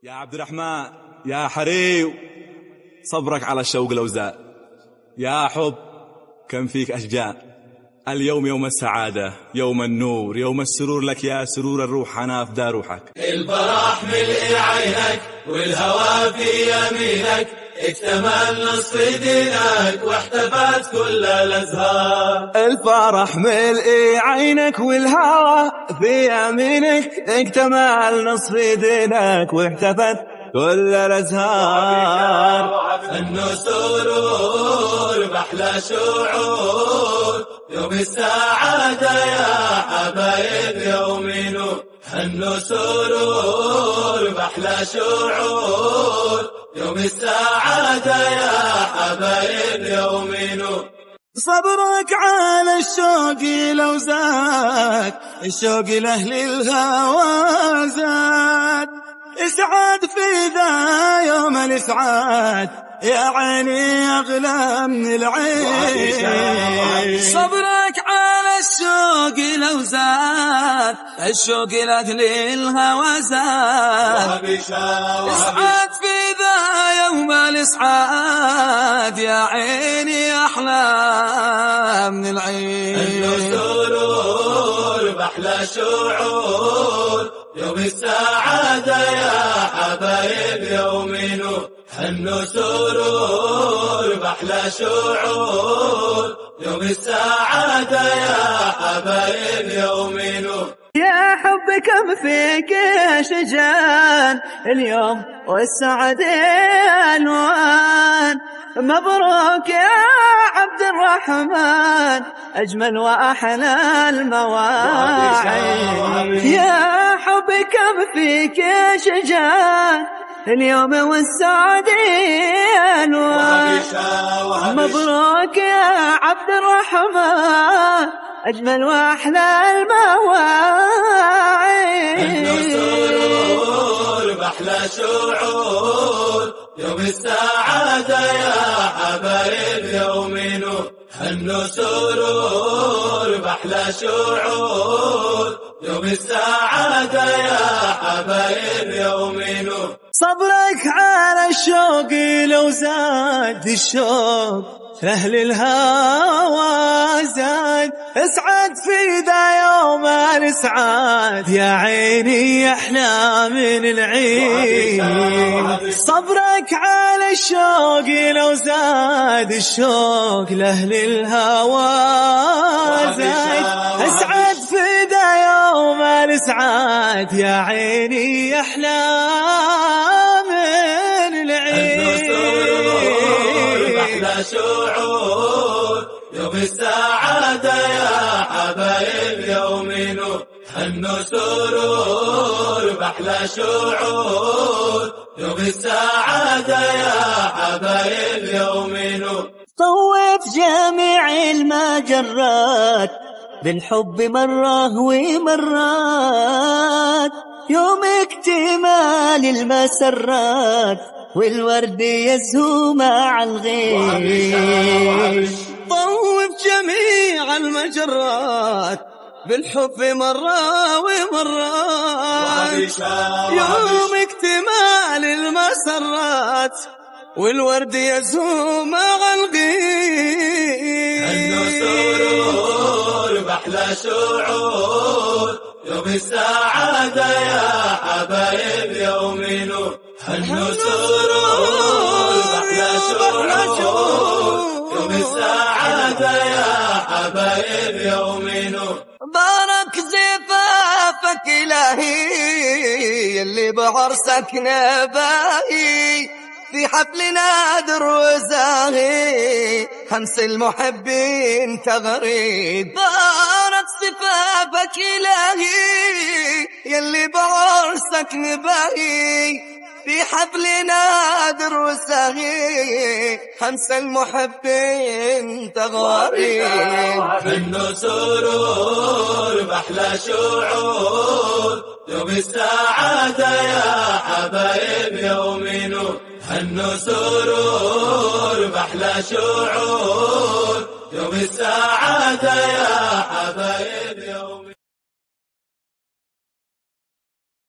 يا عبد الرحمن يا حريو، صبرك على الشوق لو زاد. يا حب كم فيك أشجان. اليوم يوم السعادة، يوم النور، يوم السرور لك يا سرور الروح، أنا أفدى روحك. الفرح ملء عينك والهوى في يمينك، اكتمل نصف دينك واحتفت كل الأزهار. الفرح ملء عينك والهوى في يمينك، اكتمل نصف دينك واحتفت كل الأزهار. انه سرور بأحلى شعور، يوم السعادة يا حبايب يوم نور. انه سرور بأحلى شعور، يوم السعادة يا حبايب يوم نور. صبرك على الشوق لو زاد، الشوق لأهل الهوى زاد. اسعد في ذا يوم الاسعاد، يا عيني اغلى من العين. صبرك على الشوق لو زاد، الشوق لأهل الهوى زاد. اسعد في ذا يوم الاسعاد، يا عيني احلى من العين. سرور بأحلى شعور، يوم السعادة يا حبايب يوم نور. حنو سرور بأحلى شعور، يوم السعادة يا حبايب يوم نور. يا حب كم فيك شجان، اليوم والسعد ألوان. مبروك يا عبد الرحمن، أجمل وأحلى المواعيد. يا حب كم فيك شجان، اليوم والسعد ألوان. مبروك يا عبد الرحمن، أجمل وأحلى المواعيد. سرور بأحلى شعور، يوم السعادة يا حبايب يوم نور. حنو سرور بأحلى شعور، يوم السعادة يا حبايب يوم نور. صبرك على الشوق لو زاد، الشوق لأهل الهوى زاد. اسعد في ذا يوم الاسعاد، يا عيني احلى من العين. صبرك على الشوق لو زاد، الشوق لأهل الهوى زاد. اسعد في ذا يوم الاسعاد، يا عيني احلى من العين. بأحلى شعور، يوم السعادة يا حبايب يوم نور. حنو سرور بأحلى شعور، يوم السعادة يا حبايب يوم نور. طوف جميع المجرات بالحب مرة ومرات، يوم اكتمال المسرات والورد يزهو مع الغيم. طوف جميع المجرات بالحب مرة ومرات، يوم اكتمال المسرات والورد يزهو مع الغيم. سرور بأحلى شعور، يوم السعادة يا حبايب يوم نور. حنو سرور بأحلى شعور، يوم السعادة يا حبايب يوم نور. بارك زفافك إلهي، اللي بعرسك نباهي، في حفل نادر وزاهي، همس المحبين تغريد. بارك زفافك إلهي، يلي بعرسك نباهي، في حفل نادر وساهي، همس المحبين تغاريد. منه سرور بأحلى شعور، يوم السعادة يا حبايب يوم نور. حنو سرور بأحلى شعور، يوم السعادة يا حبايب يوم